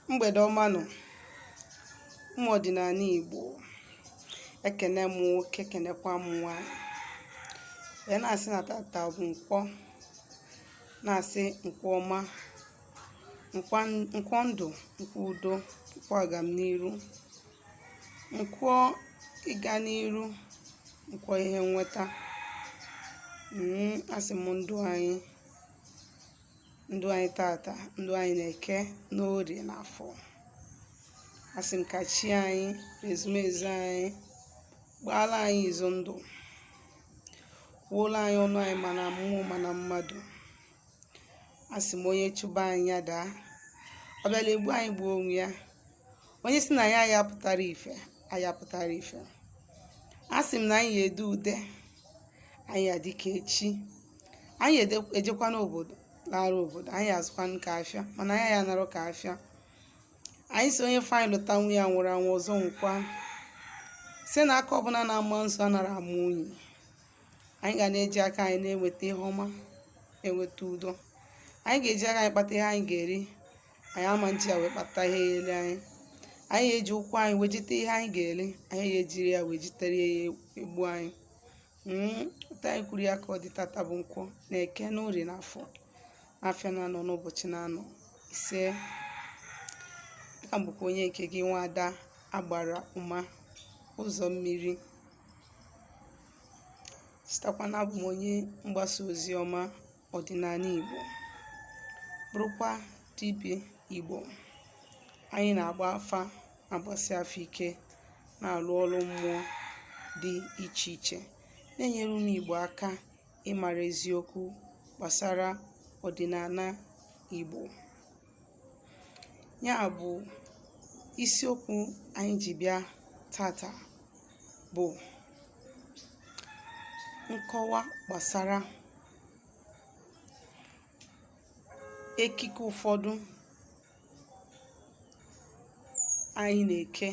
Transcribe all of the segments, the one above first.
Mgbede ọma nọ ụmụ ọdịnala Igbo, ekene m nwoke kenekwa m nwanyị. Wee na-asị na tata bụ nkwọ, na-asị nkwọ ọma, nkwọ ndụ, nkwọ udo, nkwọ agamniru, nkwọ ịga n'iru, nkwọ ihe nweta. Asị m ndụ anyị tata, ndụ anyị na-eke n'orie n'afọ. Asị m ka chi anyị ezumezu anyị gbaala anyị izu ndụ, wuola anyị ọnụ anyị mana mmụọ mana mmadụ. Asị m onye chụba anyị ya daa, ọ bịala egbu anyị gbuo onwe ya. Onye si na ya ayapụtara ife ayapụtara ife. Asị m na anyị edu ude, anyị adị ka echi. Anyị ejekwa n'obodo lara obodo, anyị azụkwa ka afịa mana anyị ya narụ ka afịa. Anyị si onye fanyị lụta nwunye ya nwụrụ anwụ ọzọ nkwa, si na aka ọbụla na-ama nsọ anara amụ unyi. Anyị ga na-eji aka anyị na-enweta ihe ọma, enweta udo. Anyị ga-eji aka anyị kpata ihe anyị ga-eri, anyị ama nji ya wee kpata ihe ele anyị. Anyị ga-eji ụkwụ anyị wejite ihe anyị ga-eri, anyị ga-ejiri ya wejitere ya egbu anyị. Ụta anyị kwuru ya ka ọ dị tata bụ nkwọ na-eke n'orie n'afọ. Afịa na-anọ n'ụbọchị na-anọ ise. Aka m bụkwa onye nke gị nwada agbara ụma ụzọ mmiri. Sitakwana abụ m onye mgbasa ozi ọma ọdịnala Igbo, bụrụkwa dibịa Igbo. Anyị na-agba afa, agbasi afọ ike, na-alụ ọrụ mmụọ dị iche iche, na-enyere ụmụ Igbo aka ịmara eziokwu gbasara ọdịnala Igbo. Ya bụ isiokwu anyị ji bịa tata bụ nkọwa gbasara ekike ụfọdụ anyị na-eke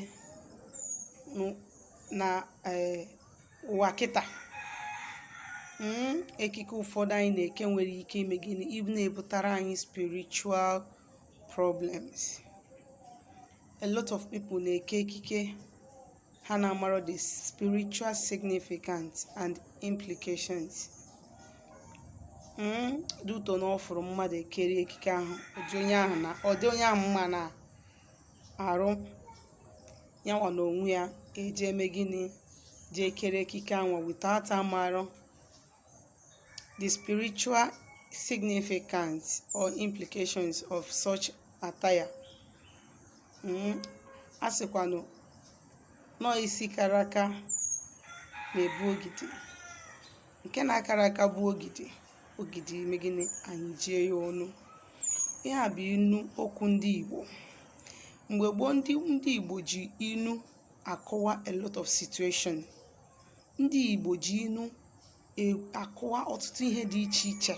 na ụwa kịta. Ekike ụfọdụ anyị na-eke nwere ike ime gịnị? Ị na-ebutere anyị spiritual problems. A lot of people na-eke ekike ha na-amara the spiritual significance and implications. Duto na ọfụrụ mmadụ ekere ekike ahụ, ọ dị onye ahụ mma na arụ yanwa na onwe ya eje eme gịnị? Jee kere ekike ahụ without amara the spiritual significance or implications of such attire. A sịkwanụ nọọ isi kara aka na-ebu ogidi. Nke na-akara aka bụ ogidi megịnị? Anyị jie ya ọnụ. Ihe a bụ inu okwu ndị Igbo. Mgbe gboo ndị Igbo ji inu akọwa a lot of situation. Ndị Igbo ji inu akọwa ọtụtụ ihe dị iche iche.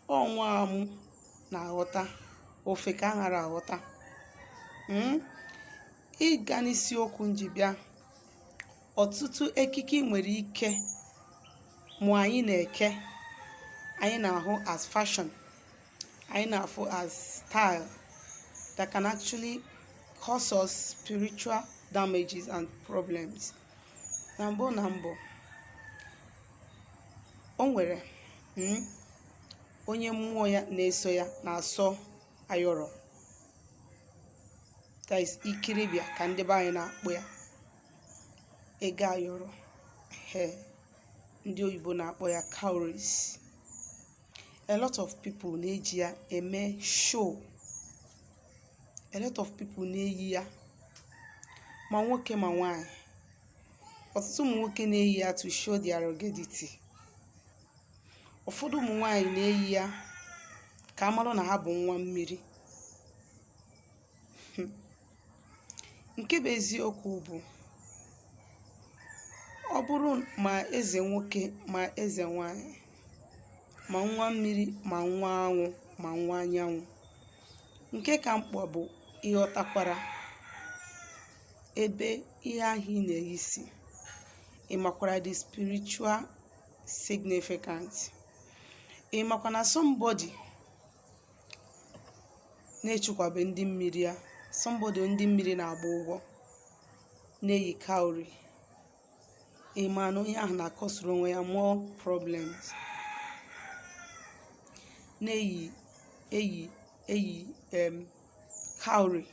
Ọnwa amụ na-aghọta, ofe ka a ghara aghọta. Ịga n'isiokwu njibịa, ọtụtụ ekike nwere ike mụ anyị na-eke, anyị na-ahụ as fashion, anyị na-afụ as style that can actually cause us spiritual damages and problems. Na mbụ o nwere onye mmụọ ya na-eso ya na-asọ ayọrọ, that is ikiribịa ka ndị be anyị na-akpọ ya. Ego ayọrọ, ndị oyibo na-akpọ ya cowries. A lot of people na-eji ya eme show. A lot of people na-eyi ya, ma nwoke ma nwanyị. Ọtụtụ ụmụ nwoke na-eyi ya to show their ruggedity. Ụfọdụ ụmụ nwanyị na-eyi ya ka amarụ na ha bụ nwa mmiri. Nke bụ eziokwu bụ, ọ bụrụ ma eze nwoke ma eze nwanyị, ma nwa mmiri ma nwa anwụ ma nwa anyanwụ, nke ka mkpa bụ ịghọtakwara ebe ihe ahụ ị na-eyi si. Ị makwara the spiritual significance. Ị makwa na somebody na-echukwabe ndị mmiri ya. Somebody ndị mmiri na-agba ụgwọ na-eyi cowry. Ịma na onye ahụ na-akọsuru onwe ya more problems. Na-eyi cowry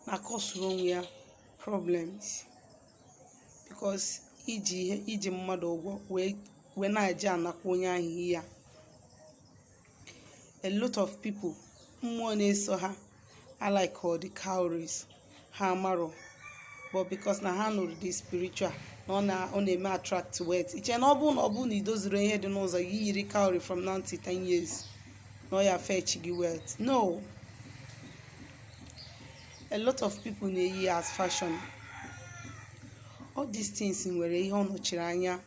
na-akọsuru onwe ya problems because iji mmadụ ụgwọ wee na-eje anakwa onye ahụ ihe ya. A lot of people mmụọ na-eso ha like all the cowries ha amarọ, but because na ha nụrụ the spiritual na ọ na-eme attract wealth. Iche na ọ bụ na idozuru ihe dị n'ụzọ gị yiri cowrie from now to 10 years na ọ ya fetch gị wealth. No. A lot of people na-eyi as fashion. All these things nwere ihe ọ nọchiri anya.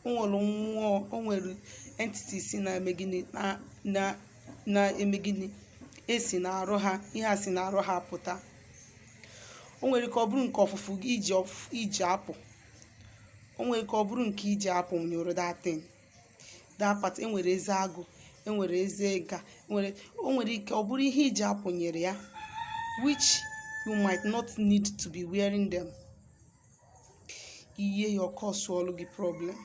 O nwere mmụọ, o nwere entities na-eme gịnị esi na-arụ ha, ihe a si na-arụ ha pụta. O nwere ka ọ bụrụ nke ọfụfụ gị iji apụ. O nwere ka ọ bụrụ nke iji apụ nyụrụ datin dapata. Enwere eze agụ, enwere eze nka, o nwere ike ọ bụrụ ihe iji apụ nyere ya, which you might not need to be wearing them. Ihe ya cause ọlụ gị problem.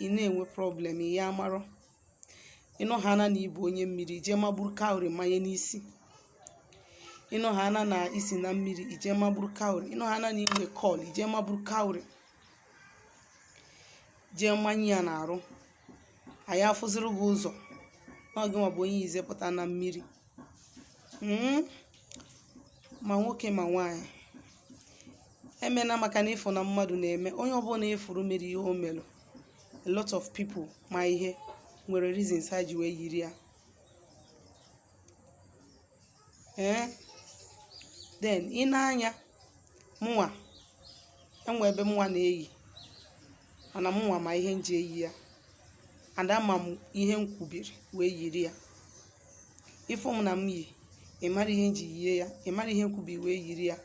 Ị na-enwe problem ihe amarọ. Ịnọ ha na ibu onye mmiri ije magburu cowrie manye n'isi. Ịnọ ha na isi na mmiri ije magburu cowrie. Ịnọ ha na inwe call ije magburu cowrie. Jee manye ya na-arụ. Anyị afụziri gị ụzọ n'oge ma bụ onye izepụta na mmiri. Ma nwoke ma nwaanyị emena maka na ịfụ na mmadụ na-eme. Onye ọbụla efuru mere ihe o melụ. A lot of people ma ihe nwere reasons ha ji wee yiri ya. Then ị na-anya mụnwa enwe ebe mụnwa na-eyi, mana mụnwa ma ihe nji eyi ya and ama m ihe m kwubiri wee yiri ya. Ifụ m na m yi, ị mara ihe nji yie ya, ị mara ihe m kwubiri wee yiri ya.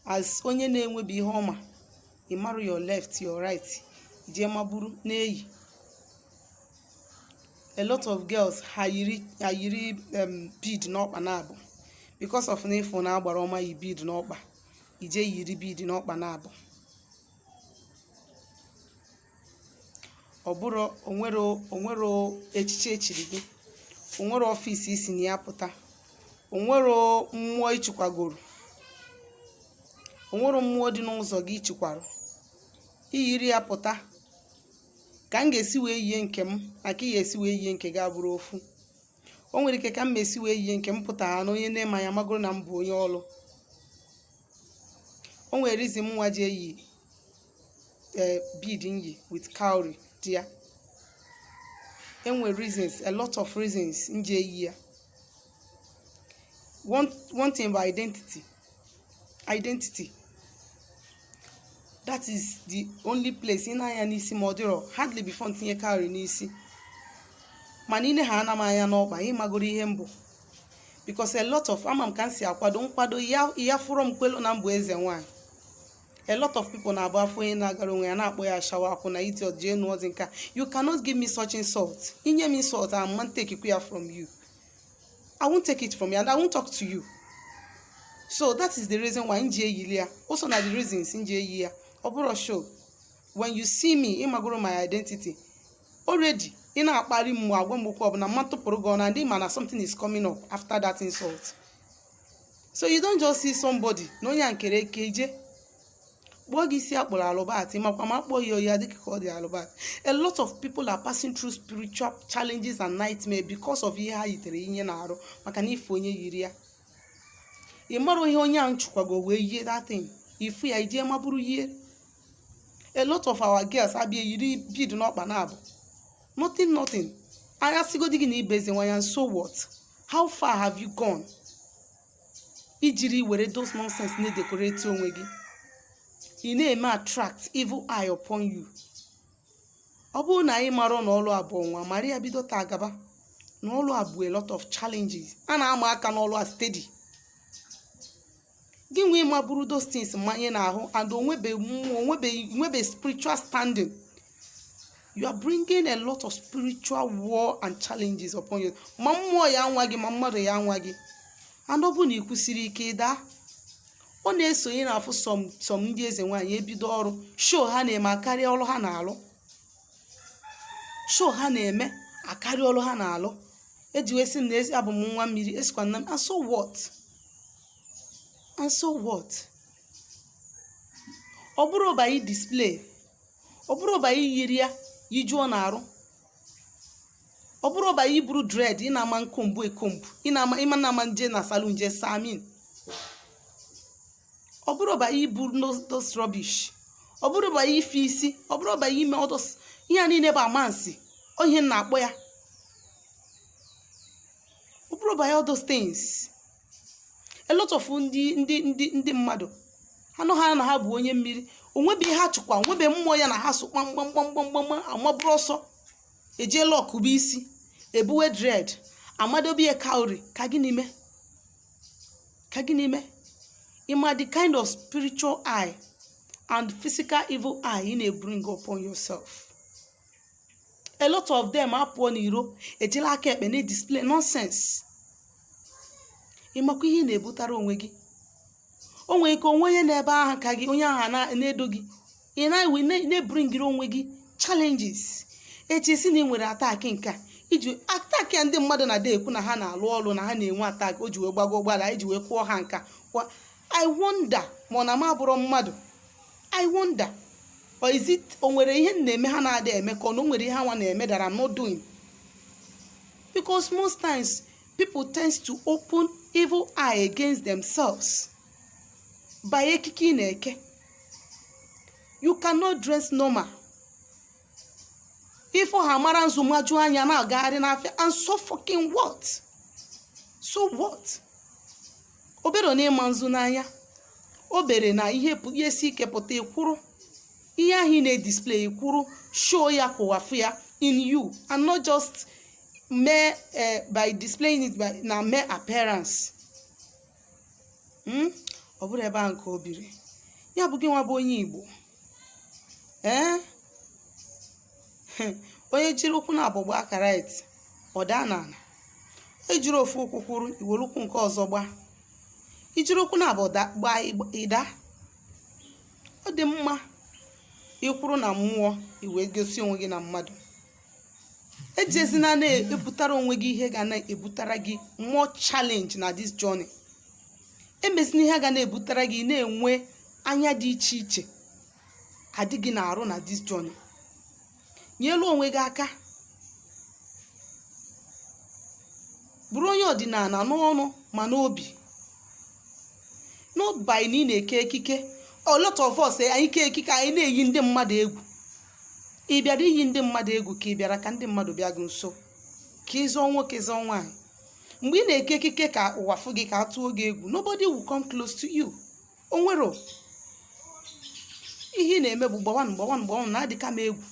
As onye na-enwebi ihe ọma, ị mara your left your right, ije magburu na-eyi. A lot of girls ha yiri bead n'ọkpa na-abụ because of na ịfụ na agbara ọma yi bead n'ọkpa, ije yiri bead n'ọkpa na-abụ. Ọ bụrụ onwere echiche echiri gị, onwere ọfịs isi na ya pụta, onwere mmụọ ichikwagoro, onwere mmụọ dị n'ụzọ gị ichikwarụ, iyiri ya pụta ka m ga-esi wee yie nke m na ka ị ga-esi wee yie nke gị abụrụ ofu. O nwere ike ka m esi wee yie nke m pụta ha na onye na-eme anya magoro na m bụ onye ọlụ. O nwere reason nwa ji eyi bead nyi with cowrie dị ya. Enwere reasons, a lot of reasons nji eyi ya. One thing by identity. That is the only place ị na-anya n'isi ma ọ dịrọ hardly before ntinye cowrie n'isi. Mana ine ha ana m anya n'ọkpa ịmagoro ihe mbụ because a lot of ama m ka m si akwado nkwado ya fụrọ m kwelu na mbụ eze nwaanyị. A lot of people na-abụ afọ onye na-agara onwe ya na-akpọ ya shawa akwụ na idiot jee n'ọdị nka. You cannot give me such insult. Inye m insult, I won't take it from you. I won't take it from you and I won't talk to you. So that is the reason why nji eyili ya. Also na the reasons nji eyi ya. Oburo show. When you see me, imagoro my identity. Already, ị na-akpari m agwa m okwu ọbụla mma tụpụrụ gị ọna ndị mana something is coming up after that insult. So you don't just see somebody na onye nkere eke ije kpọọ gị isi akpọrọ alụbat makwa ma akpọ ya ya dịka ọ dị alụbat. A lot of people are passing through spiritual challenges and nightmares because of ihe ha yitere inye na-arụ maka na ife onye yiri ya. Ị mara ihe onye ahụ chukwago wee yie that thing. Ifu ya ije maburu yie. A lot of our girls abịa yiri bead n'ọkpa na-abụ. Nothing. Anya sigodi gị na ibeze nwanya, so what? How far have you gone? Ijiri were those nonsense na decorate onwe gị. Ị na-eme attract evil eye upon you. Ọ bụrụ na anyị mara na ọlụ abụọ nwa mara ya bido taa gaba na ọlụ abụọ a lot of challenges. A na-ama aka n'ọlụ a steady. Gị nwee maburu those things manye n'ahụ and onwebe spiritual standing. you are bringing a lot of spiritual war and challenges upon you. Ma mmụọ ya anwa gị ma mmadụ ya anwa gị. And ọ bụ na ikwusiri ike daa. Ọ na-esonye na afụ som ndị eze nwaanyị ebido ọrụ show ha na-eme akarịa ọrụ ha na-alụ. Show ha na-eme akarịa ọrụ ha na-alụ. Eji wee sị m na ezi abụ m nwa mmiri esikwa nna m. And so what? And so what? Ọ bụrụ ba yi display. Ọ bụrụ ba yi yiri ya yijuo na-arụ. Ọ bụrụ ba yi buru dread ị na-ama nkombu ekombu. Ịma na-ama nje na salon je samin. Ọ bụrụ ba yi buru those rubbish. Ọ bụrụ ba yi ife isi. Ọ bụrụ ba yi ime others. Ihe niile bụ amansi. O ihe na-akpọ ya. Ọ bụrụ ba all those things. A lot of ndị mmadụ ha nọ ha na ha bụ onye mmiri. Onwebe ihe ha chụkwa, onwebe mmụọ ya na ha so kpamkpamkpamkpam amabụrụ ọsọ. Eje lock bụ isi. Ebuwe dread. Amadobe ya kauri. Ka gịnị mee? Ka gịnị mee? Ima the kind of spiritual eye and physical evil eye you may bring upon yourself. A lot of them apụọ n'iro ejela aka ekpe na display nonsense. Ịmakwa ihe na-ebutara onwe gị. Onwe ike onwe onye n'ebe ahụ ka gị onye ahụ na-edo gị. Ị na-bringiri onwe gị challenges. Echi si na ị nwere attack nka. Iji attack ya ndị mmadụ na-ade ekwu na ha na-alụ ọlụ na ha na-enwe attack o ji wee gbago gbala iji wee kwụọ ha nka. I wonder ma na ma bụrụ mmadụ. I wonder. Or is it onwere ihe na-eme ha na-ada eme ka ọ nwere ihe ha na-eme that I'm not doing? Because most times people tend to open evil eye against themselves by ekike na eke. You cannot dress normal. If ha mara nzumaju anya na agagharị n'afịa and so fucking what? So what? Obere na ịma nzu n'anya. Obere na ihe si ike pụta ekwuru. Ihe ahụ na-display ekwuru show ya kụwafu ya in you and not just mere by displaying it by na mere appearance. Ọ bụrụ ebe ahụ nke obiri. Ya bụ gị nwa bụ onye Igbo. Onye jiri ụkwụ na abụgba akara eti ọ daa n'ala. Ejiri ofu ụkwụ kwuru iwere ụkwụ nke ọzọ gbaa. Ijiri ụkwụ na abụda gbaa ịda. Ọ dị mma ịkwụrụ na mmụọ iwe gosi onwe gị na mmadụ. Ejezina na-ebutara onwe gị ihe ga na-ebutara gị more challenge na this journey. Emezina ihe ga na-ebutara gị na-enwe anya dị iche iche adịghị na-arụ na this journey. Nyelu onwe gị aka. Bụrụ onye ọdịnala n'ọnụ ma n'obi. Not by na ị na-eke ekike. A lot of us anyị ke ekike anyị na-eyi ndị mmadụ egwu. Ị bịara iyi ndị mmadụ egwu ka ị bịara ka ndị mmadụ bịa gị nso. Ka ịzọ nwoke zọ nwaanyị. Mgbe ị na-eke ekike ka ụwa fụ gị ka atụọ gị egwu, nobody will come close to you. Onwero. Ihe na-eme bụ gbawan na-adị ka m egwu.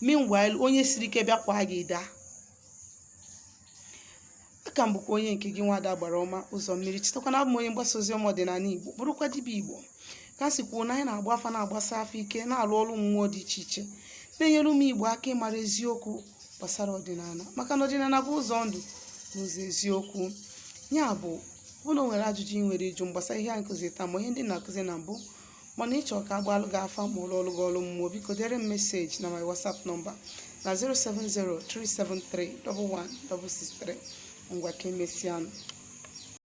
Meanwhile onye siri ike bịa kwa gị daa. Aka m bụkwa onye nke gị nwada gbara ọma ụzọ mmiri. Chetakwana abụ m onye mgbasa ozi ọdịnala Igbo. Bụrụkwa dibịa Igbo. Ka si kwuo na anyị na-agba afa na-agbasa afọ ike na-alụ ọrụ mmụọ dị iche iche. Na-enyere ụmụ Igbo aka ịmara eziokwu gbasara ọdịnala. Maka na ọdịnala bụ ụzọ ndụ n'ụzọ eziokwu. Ya bụ na o nwere ajụjụ ị nwere ịjụ gbasara ihe a nkụzi taa ma ihe ndị na-akụzi na mbụ. Mana ịchọ ka agbalụ gị afa ma ụlọ ọrụ gị ọrụ mmụọ biko dere m meseji na my WhatsApp nọmba na 07037311663. Ngwa ka emesianụ.